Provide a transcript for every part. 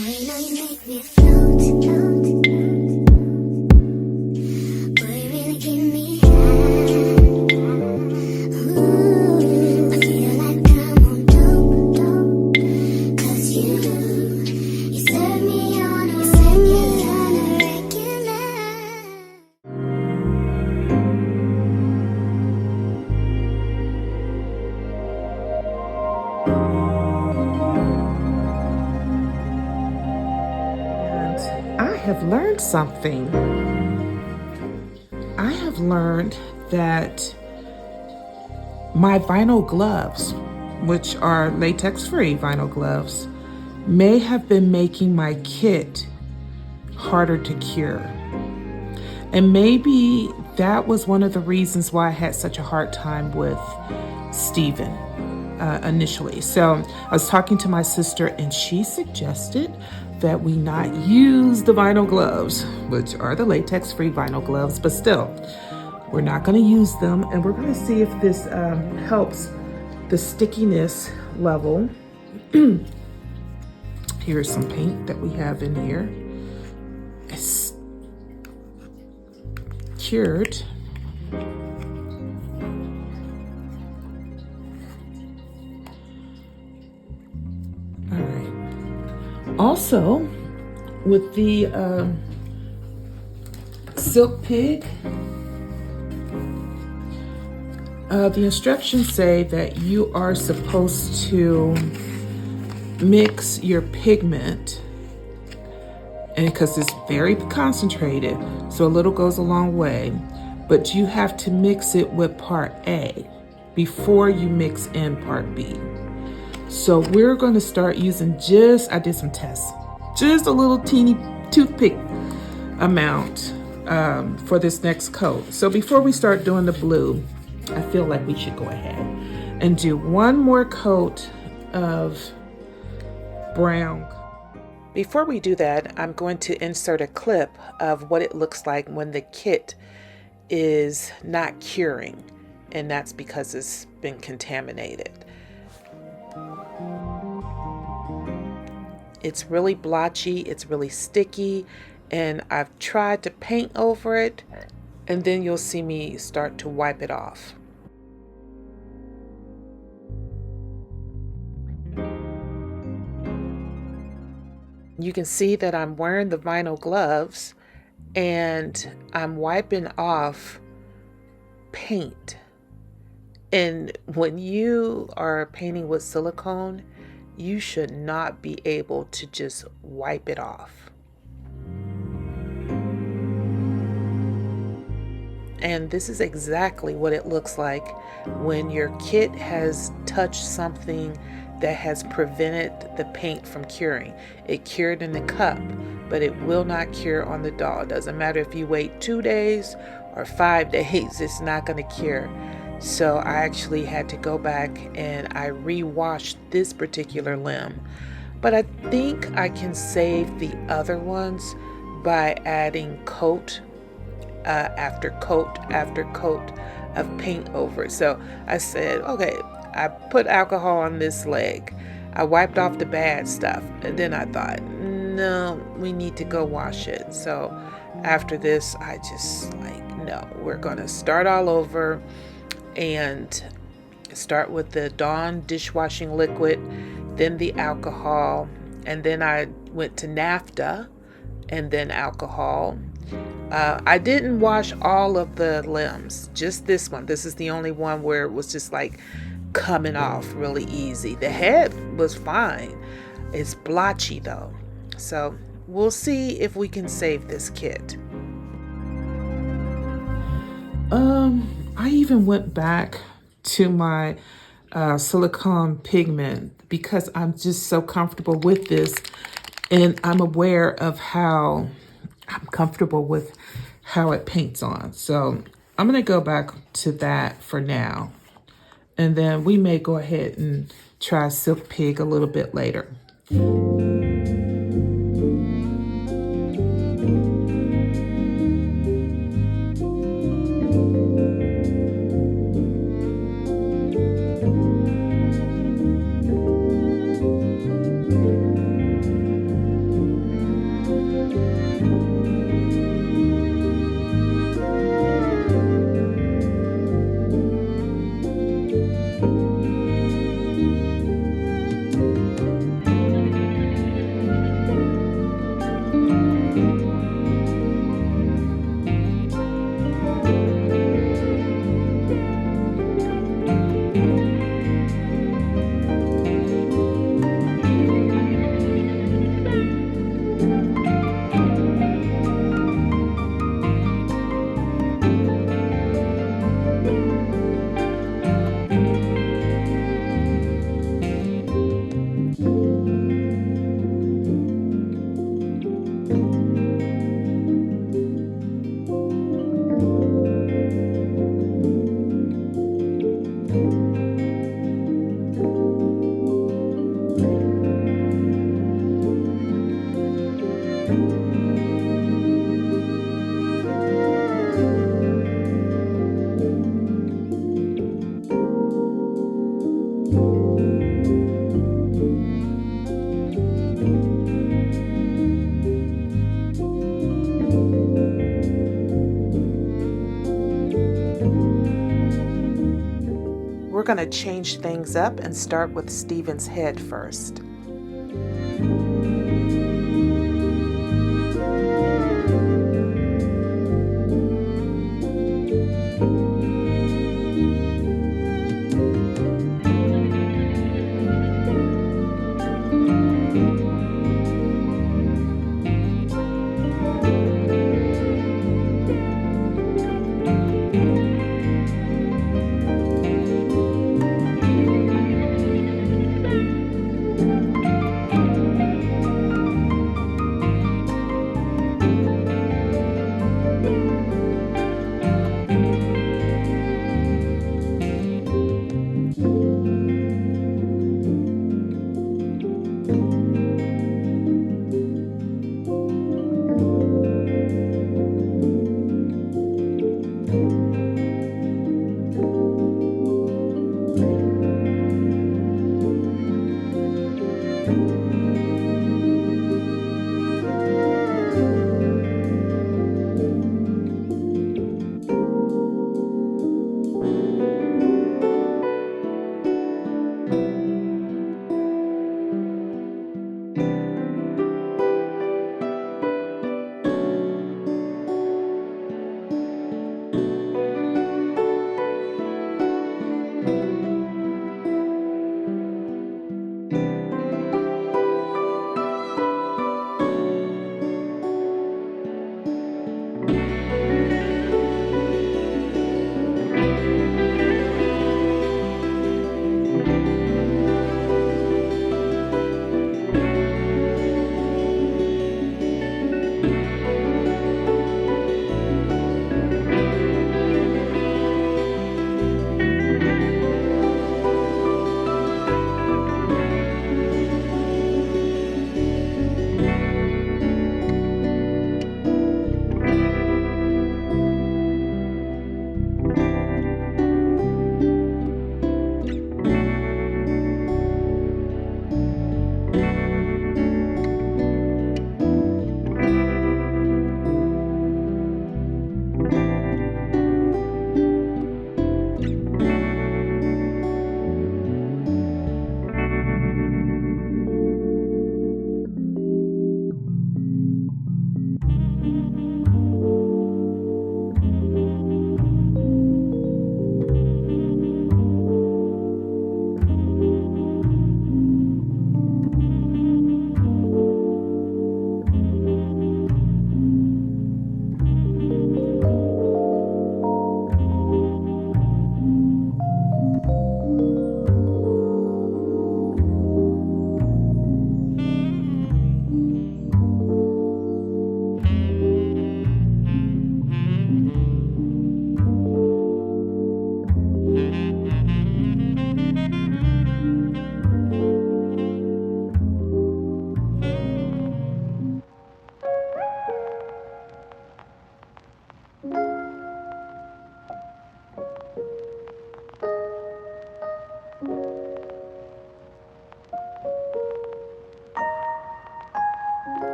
know you make me float, float. Boy, you really give me high. Ooh, I feel like I'm on dope, dope. 'Cause you serve me on a regular. I have learned something. I have learned that my vinyl gloves, which are latex-free vinyl gloves, may have been making my kit harder to cure. And maybe that was one of the reasons why I had such a hard time with Steven initially. So I was talking to my sister and she suggested that we not use the vinyl gloves, which are the latex-free vinyl gloves, but still, we're not going to use them. And we're going to see if this helps the stickiness level. Here's some paint that we have in here. It's cured. All right. Also, with the Silk Pig, the instructions say that you are supposed to mix your pigment, and because it's very concentrated, so a little goes a long way, but you have to mix it with part A before you mix in part B. So we're going to start using I did some tests, just a little teeny toothpick amount for this next coat. So before we start doing the blue, I feel like we should go ahead and do one more coat of brown. Before we do that, I'm going to insert a clip of what it looks like when the kit is not curing, and that's because it's been contaminated. It's really blotchy, it's really sticky, and I've tried to paint over it, and then you'll see me start to wipe it off. You can see that I'm wearing the vinyl gloves and I'm wiping off paint. And when you are painting with silicone, you should not be able to just wipe it off. And this is exactly what it looks like when your kit has touched something that has prevented the paint from curing. It cured in the cup, but it will not cure on the doll. It doesn't matter if you wait 2 days or 5 days, it's not going to cure. So I actually had to go back and I re-washed this particular limb. But I think I can save the other ones by adding coat after coat after coat of paint over it. So I said, okay, I put alcohol on this leg. I wiped off the bad stuff. And then I thought, no, we need to go wash it. So after this, I just no, we're going to start all over and start with the Dawn dishwashing liquid, then the alcohol, and then I went to naphtha and then alcohol. I didn't wash all of the limbs, just this one. This is the only one where it was just coming off really easy. The head was fine. It's blotchy though. So we'll see if we can save this kit. I even went back to my silicone pigment because I'm just so comfortable with this, and I'm aware of how I'm comfortable with how it paints on. So I'm going to go back to that for now. And then we may go ahead and try Silk Pig a little bit later. We're going to change things up and start with Stephen's head first.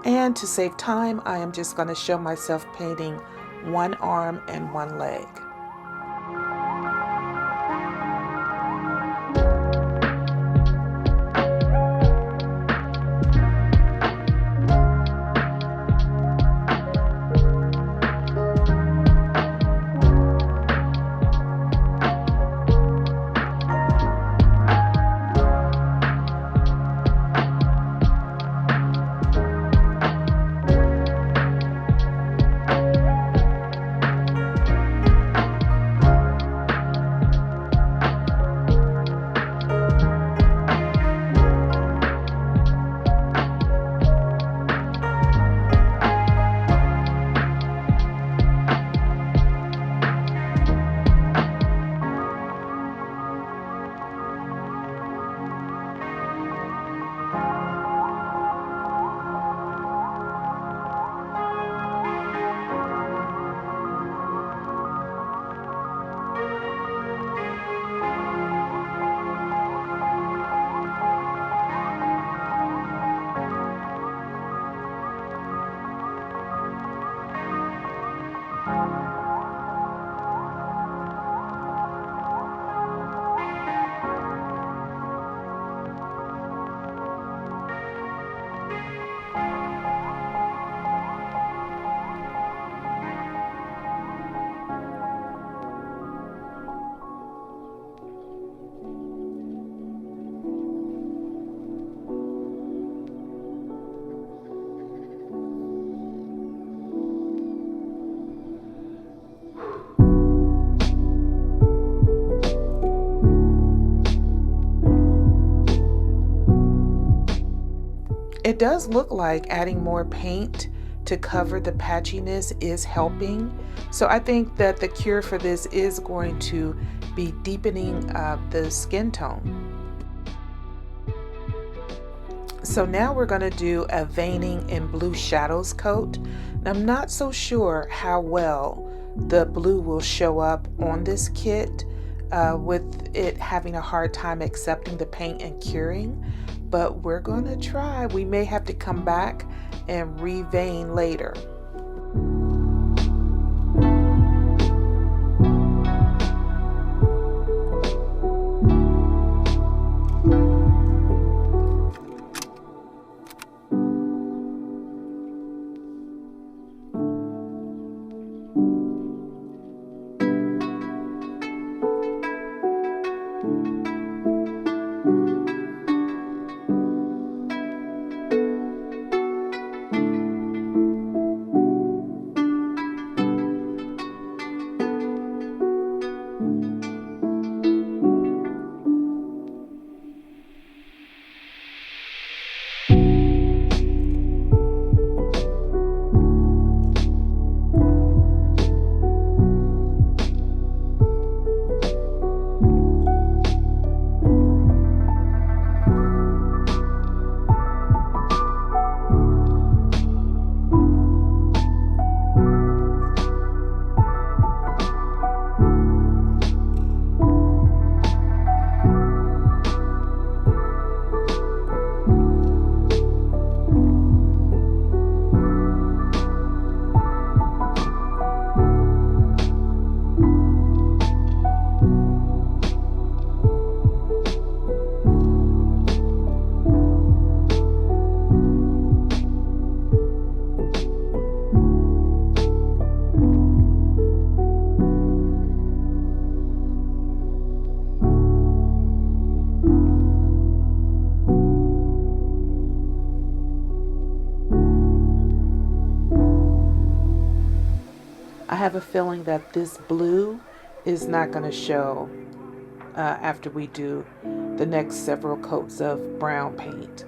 And to save time, I am just going to show myself painting one arm and one leg. It does look like adding more paint to cover the patchiness is helping. So I think that the cure for this is going to be deepening the skin tone. So now we're going to do a veining in blue shadows coat. And I'm not so sure how well the blue will show up on this kit with it having a hard time accepting the paint and curing. But we're going to try. We may have to come back and revein later. I have a feeling that this blue is not going to show after we do the next several coats of brown paint.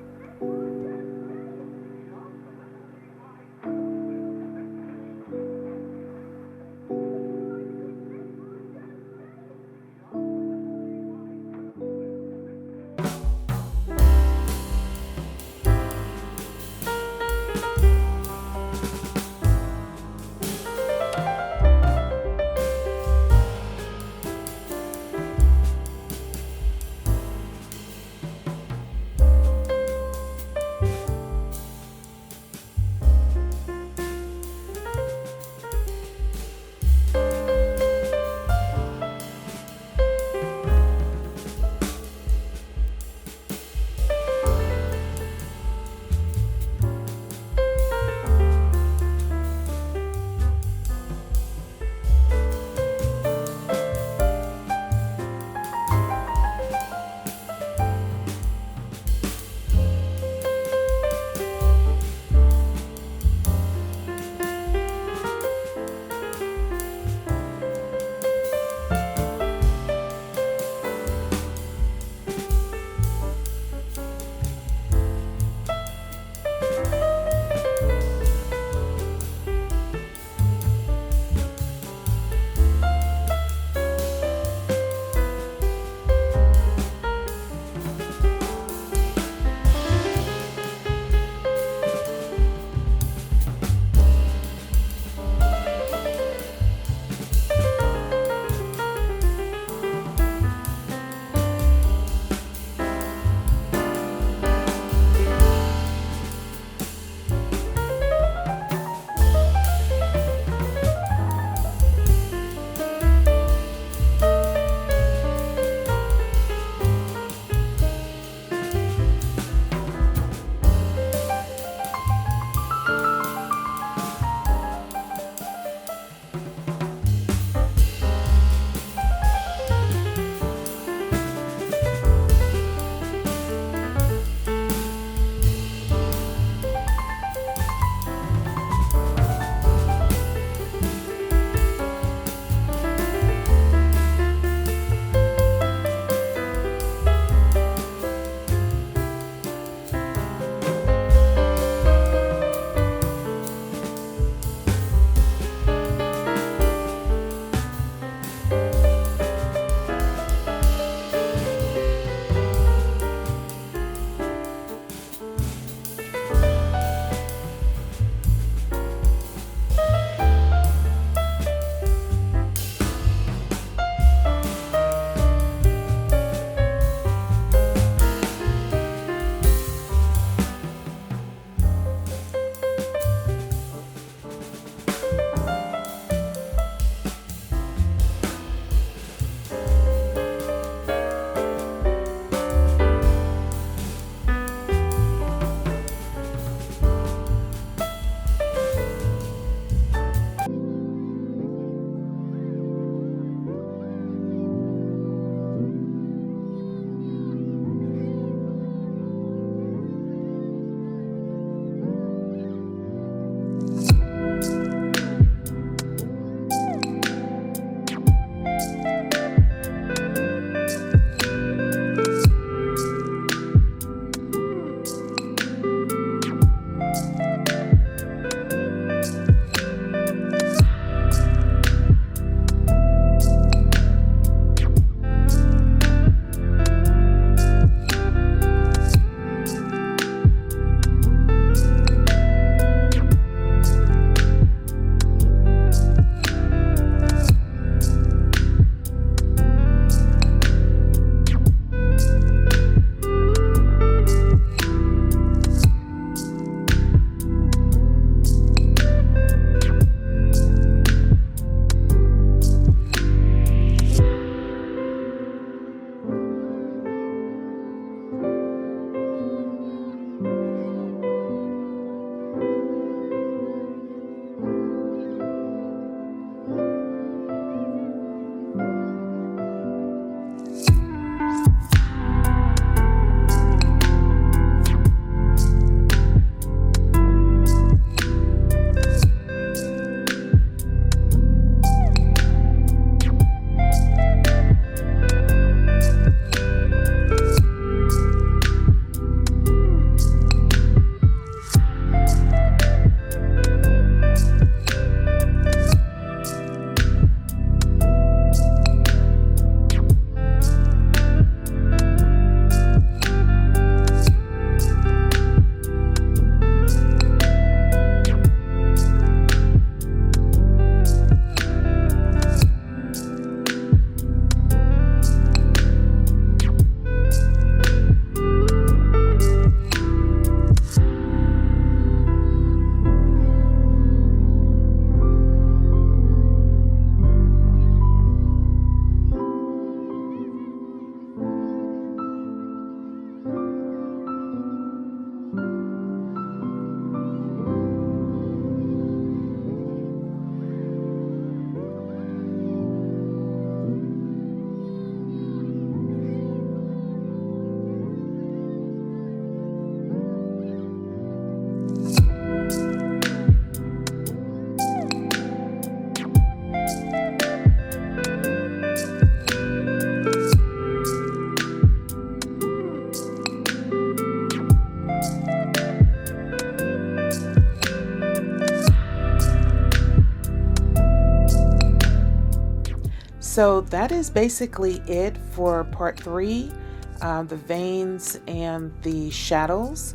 So that is basically it for part 3, the veins and the shadows.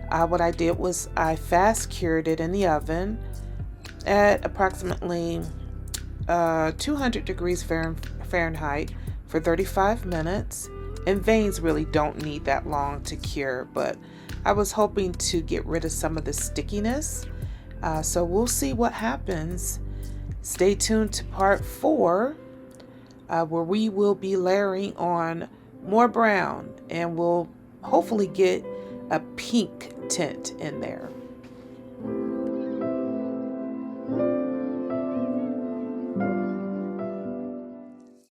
What I did was I fast cured it in the oven at approximately 200 degrees Fahrenheit for 35 minutes. And veins really don't need that long to cure, but I was hoping to get rid of some of the stickiness. So we'll see what happens. Stay tuned to part 4, where we will be layering on more brown and we'll hopefully get a pink tint in there.